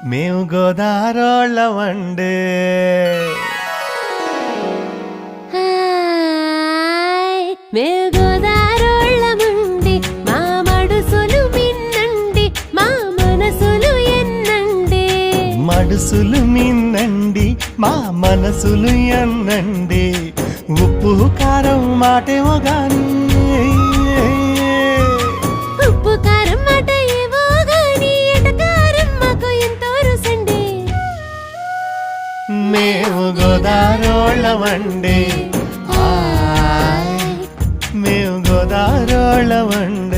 మేము గోదారోళ్ళమండే మేము గోదారోళ్ళమండి మా మడుసులు మిన్నండి మా మనసులు ఎన్నండి మడుసులు మిన్నండి మా మనసులు ఎన్నండి ఉప్పు కారం మాటేమో గాని ఉప్పు కారం మాట ఏవో గాని ఎటకారం మాకు ఎంతో రుసండి మేము గోదారోళ్ళమండే మేము గోదారోళ్ళమండే